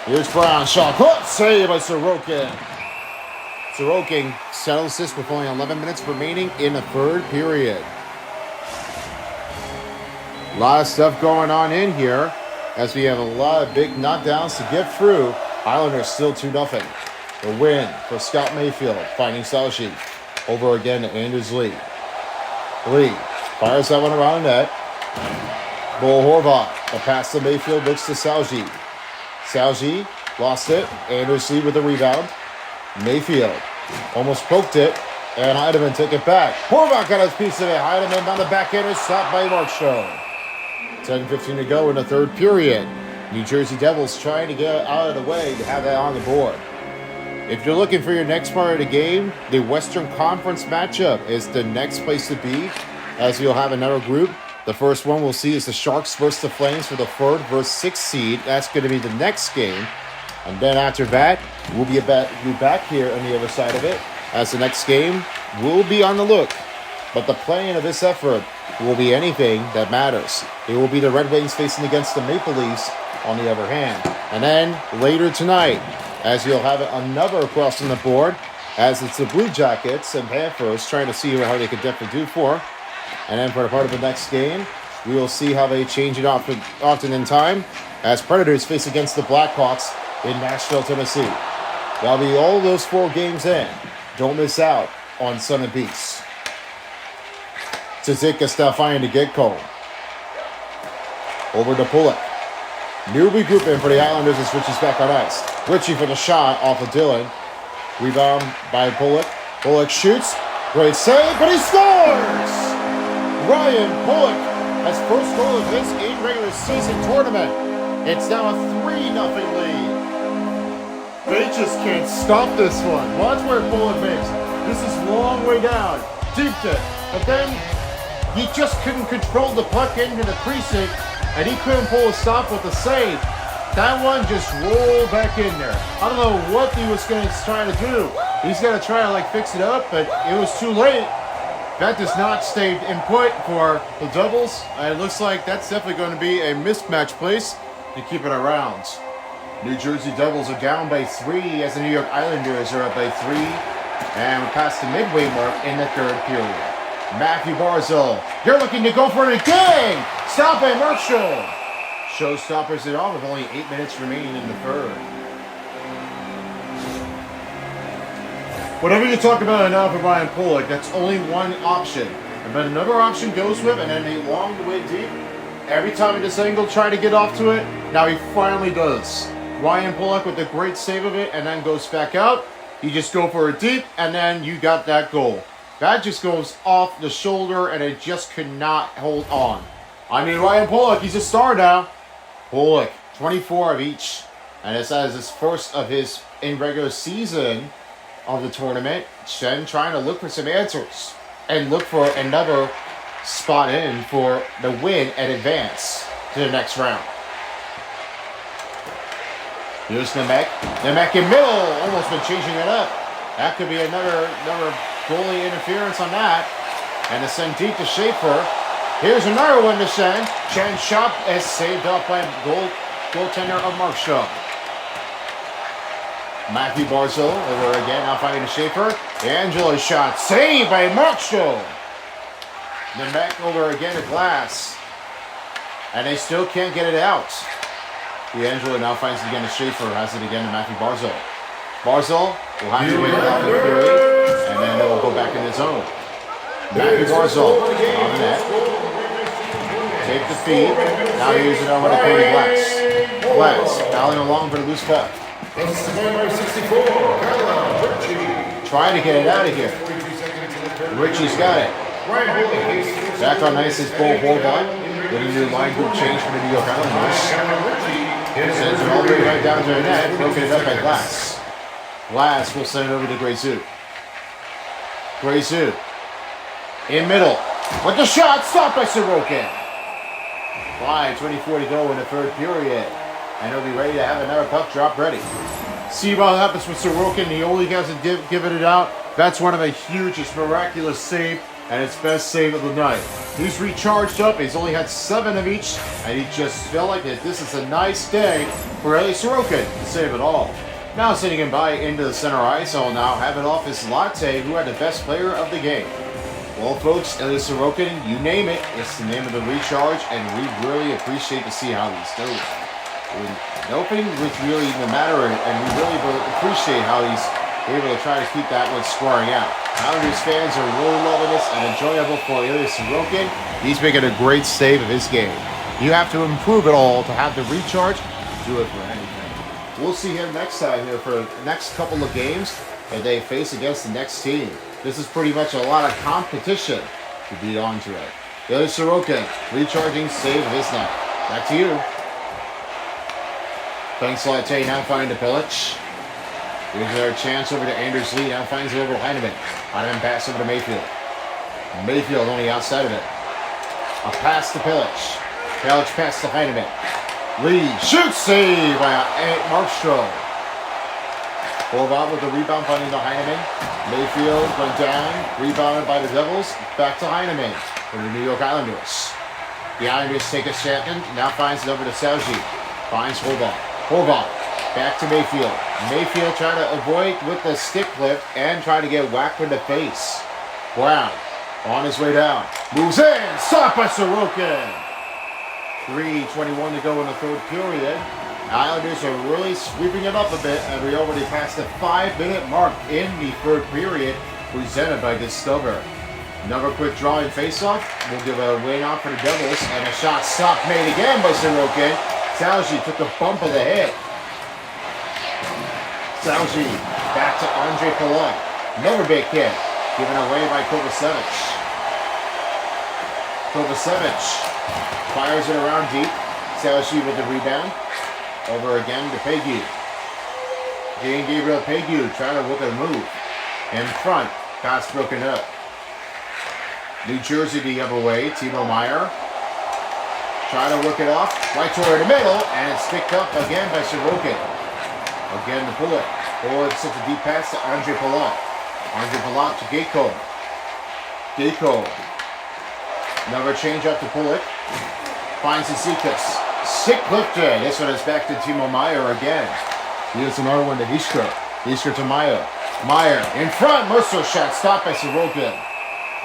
Here's Brown, shot put, save by Sorokin. Sorokin settles this with only 11 minutes remaining in the third period. A lot of stuff going on in here, as we have a lot of big knockdowns to get through. Islanders still 2-0. The win for Scott Mayfield, finding Sauji. Over again to Anders Lee. Lee fires that one around the net. Bo Horvath, the pass to Mayfield, looks to Sauji. Sauji lost it. Anders Lee with the rebound. Mayfield almost poked it, and Heidemann took it back. Horvath got his piece of it. Heidemann on the backhander, stopped by Markstrom. 10:15 to go in the third period. New Jersey Devils trying to get out of the way to have that on the board. If you're looking for your next part of the game, the Western Conference matchup is the next place to be, as you'll have another group. The first one we'll see is the Sharks versus the Flames for the 3rd versus 6th seed. That's going to be the next game. And then after that, we'll be back here on the other side of it, as the next game will be on the look But the plan of this effort will be anything that matters. It will be the Red Wings facing against the Maple Leafs on the other hand. And then later tonight, as you'll have another cross on the board, as it's the Blue Jackets and Panthers trying to see how they could definitely do for. And then for the part of the next game, we will see how they change it often in time as Predators face against the Blackhawks in Nashville, Tennessee. That'll be all those 4 games in. Don't miss out on Sun and Peace. Tzizik is now finding to get cold. Over to Pulock. New regrouping for the Islanders as Ritchie's back on ice. Ritchie for the shot off of Dylan. Rebound by Pulock. Pulock shoots. Great save, but he scores! Ryan Pulock has first goal of this in-regular season tournament. It's now a 3-0 lead. They just can't stop this one. Watch where Pulock makes. This is long way down. Deep it. But then he just couldn't control the puck into the precinct, and he couldn't pull a stop with the save. That one just rolled back in there. I don't know what he was going to try to do. He's going to try to fix it up, but it was too late. That does not stay in put for the Devils. It looks like that's definitely going to be a mismatch place to keep it around. New Jersey Devils are down by 3 as the New York Islanders are up by 3. And we're past the midway mark in the 3rd period. Matthew Barzal, you're looking to go for it again! Stop by Marshall! Showstoppers it off with only 8 minutes remaining in the 3rd. Whatever you talk about now for Ryan Pulock, that's only one option. And then another option goes with, and then a long way deep. Every time in this angle try to get off to it, now he finally does. Ryan Pulock with a great save of it, and then goes back out. You just go for it deep, and then you got that goal. That just goes off the shoulder, and it just could not hold on. I mean, Ryan Pulock, he's a star now. Pulock, 24 of each. And this is his first of his in regular season of the tournament. Shen trying to look for some answers and look for another spot in for the win and advance to the next round. Here's Nemec. Nemec in middle. Almost been changing it up. That could be another goalie interference on that. And a send deep to Schaefer. Here's another one to Shen. Chen shot is saved up by goaltender of Markstrom. Matthew Barzal over again, now finding to Schaefer. Angela's shot saved by Markstrom. Nemec over again to Glass. And they still can't get it out. D'Angelo now finds it again to Schaefer, has it again to Matthew Barzal. Barzal will have to wait it out for the period, and then it will go back in the zone. Matthew Barzal on the net. Take the feed. Now he uses it over to Cody Glass. Glass battling along for the loose puck. Trying to get it out of here. Ritchie's got it. Back on ice is Bo Horvat with a new line group change for the New York Islanders. Sends it all the way right down to the net. Broken it up by Glass. Glass will send it over to Grayzoot. Grayzoot in middle. With the shot, stopped by Sorokin. 5:24 to go in the 3rd period. And he'll be ready to have another puck drop ready. See what happens with Sorokin. He only hasn't given it out. That's one of the hugest, miraculous save, and its best save of the night. He's recharged up. He's only had 7 of each, and he just felt like that this is a nice day for Eli Sorokin to save it all. Now sending him by into the center ice. I'll now have it off his Latte, who had the best player of the game. Well, folks, Eli Sorokin, you name it, it's the name of the recharge, and we really appreciate to see how he's doing. Nothing was really the matter, and we really appreciate how he's able to try to keep that one scoring out. Islanders fans are really loving this and enjoyable for Ilya Sorokin. He's making a great save of his game. You have to improve it all to have the recharge. Do it for anything. We'll see him next time here for the next couple of games that they face against the next team. This is pretty much a lot of competition to beat onto it. Ilya Sorokin, recharging save of his night. Back to you. Thanks a lot, Tay. Now finding to Pilic. Here's their chance over to Anders Lee. Now finds it over to Heineman. Heineman pass over to Mayfield. Mayfield on the outside of it. A pass to Pilic. Pilic pass to Heineman. Lee shoots, save by Markstrom. Horvat with the rebound finding to Heineman. Mayfield went down, rebounded by the Devils. Back to Heineman for the New York Islanders. The Islanders take a second, now finds it over to Sauji. Finds Horvath. Horvath back to Mayfield. Mayfield trying to avoid with the stick lift and trying to get whacked in the face. Brown on his way down. Moves in. Stopped by Sorokin. 3:21 to go in the third period. Islanders are really sweeping it up a bit, and we already passed the 5-minute mark in the third period, presented by Discover. Another quick drawing faceoff. We'll give a win out for the Devils, and a shot stop made again by Sorokin. Sauji took a bump of the head. Sauji back to Andre Palat. Another big hit, given away by Kovacevic. Kovacevic fires it around deep. Sauji with the rebound. Over again to Pegu. Gabriel Pegu trying to look at a move. In front, pass broken up. New Jersey the other way. Timo Meier trying to work it off. Right toward the middle, and it's picked up again by Sorokin. Again to Pulick. Pulick sends a deep pass to Andre Palat. Andre Palat to Gayko. Gayko. Another change up to Pulick. Finds Zizekas. Sick lifter. This one is back to Timo Meier again. Here's another one to Iskra. Iskra to Meier. Meier in front. Mercer shot stopped by Sorokin.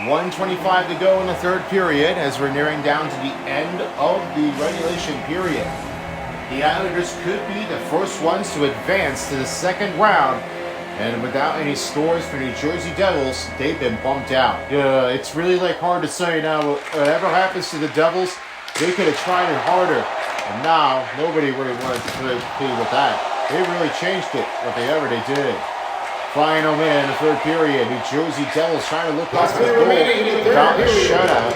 1:25 to go in the third period as we're nearing down to the end of the regulation period. The Islanders could be the first ones to advance to the second round, and without any scores for New Jersey Devils, they've been bumped out. Yeah, it's really hard to say now. Whatever happens to the Devils, they could have tried it harder, and now nobody really wanted to play with that. They really changed it, whatever they did. Final minute in the third period. New Jersey Devils trying to look up for the goal. Got a shutout.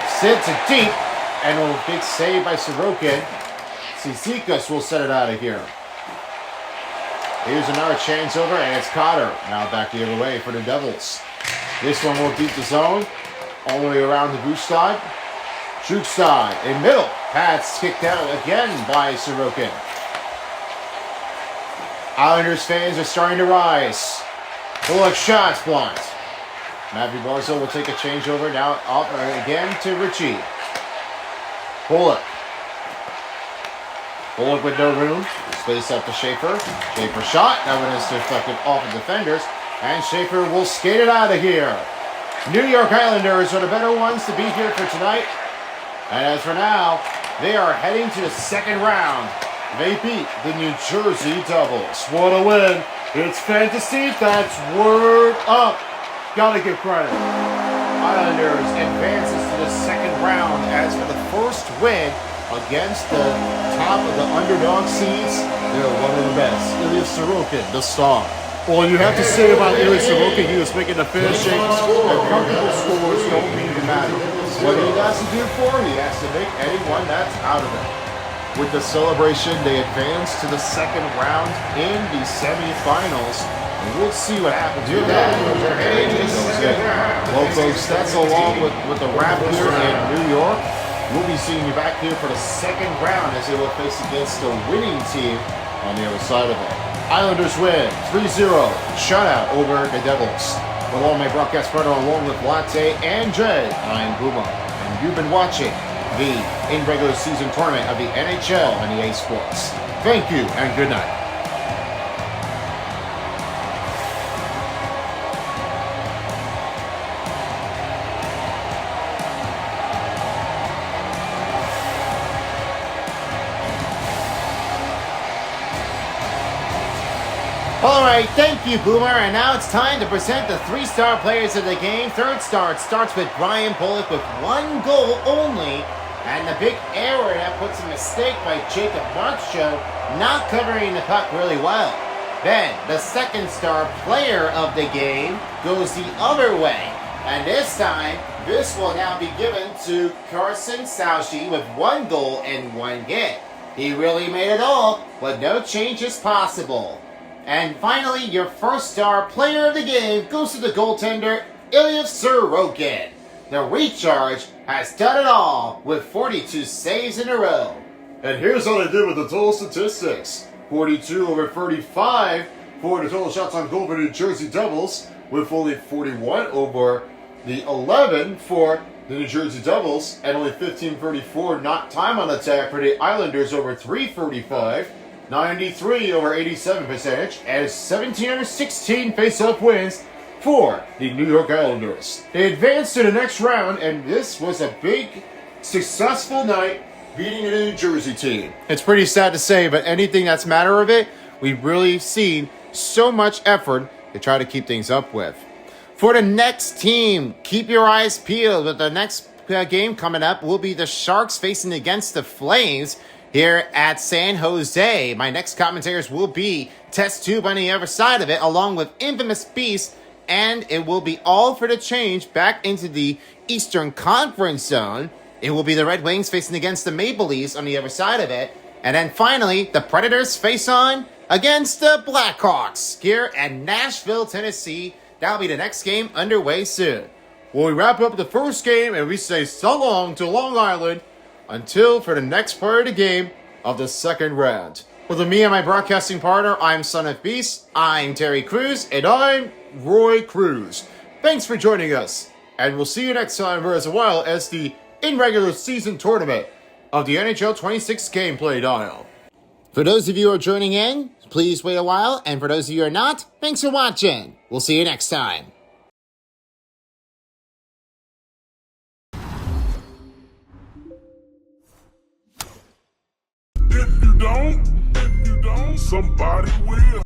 Sends it deep. And a big save by Sorokin. Zizekas will set it out of here. Here's another chance over, and it's Cotter. Now back the other way for the Devils. This one will beat the zone. All the way around the Bustad. Jukestad in middle. Pass kicked out again by Sorokin. Islanders fans are starting to rise. Look, shots blocked. Matthew Barzal will take a changeover now up again to Ritchie. Bullock. Bullock with no room. Space up to Schaefer. Schaefer shot. That one is deflected off the defenders. And Schaefer will skate it out of here. New York Islanders are the better ones to be here for tonight. And as for now, they are heading to the second round. They beat the New Jersey Devils. What a win. It's fantasy. That's word up. Gotta give credit. Islanders advances to the second round as for the first win against the top of the underdog seeds. They're one of the best. Ilya Sorokin, the star. All you have to say about Ilya Sorokin, he was making the finishing and comfortable scores don't mean to matter. What he has to do for, he has to make anyone that's out of it. With the celebration, they advance to the second round in the semifinals. And we'll see what happens with that. Well, folks, that's along with the wrap here in New York. We'll be seeing you back here for the second round as they will face against the winning team on the other side of it. Islanders win 3-0. Shutout over the Devils. With all my broadcast partner along with Latte and Jay, I'm Boomer. And you've been watching the in-regular season tournament of the NHL on EA Sports. Thank you and good night. Alright, thank you, Boomer. And now it's time to present the three-star players of the game. Third star, it starts with Brian Bullock with one goal only. And the big error that puts a mistake by Jacob Markstrom, not covering the puck really well. Then, the second star player of the game goes the other way. And this time, this will now be given to Carson Sauchi with one goal and one hit. He really made it all, but no change is possible. And finally, your first star player of the game goes to the goaltender, Ilya Sorokin. The recharge has done it all with 42 saves in a row. And here's how they did with the total statistics. 42 over 35 for the total shots on goal for the New Jersey Devils. with only 41 over the 11 for the New Jersey Devils, and only 15:34 not time on attack for the Islanders over 3:35, 93 over 87 percentage, and 17 over 16 face-off wins for the New York Islanders. They advanced to the next round, and this was a big, successful night beating the New Jersey team. It's pretty sad to say, but anything that's matter of it, we've really seen so much effort to try to keep things up with. For the next team, keep your eyes peeled. But the next game coming up will be the Sharks facing against the Flames here at San Jose. My next commentators will be Test Tube on the other side of it, along with Infamous Beast, and it will be all for the change back into the Eastern Conference Zone. It will be the Red Wings facing against the Maple Leafs on the other side of it. And then finally, the Predators face on against the Blackhawks here at Nashville, Tennessee. That'll be the next game underway soon. Well, we wrap up the first game and we say so long to Long Island until for the next part of the game of the second round. With me and my broadcasting partner, I'm Son of Beast, I'm Terry Crews, and I'm Roy Crews. Thanks for joining us, and we'll see you next time for as well as the Irregular Season Tournament of the NHL 26 Gameplay Dial. For those of you who are joining in, please wait a while, and for those of you who are not, thanks for watching. We'll see you next time. If you don't, somebody will.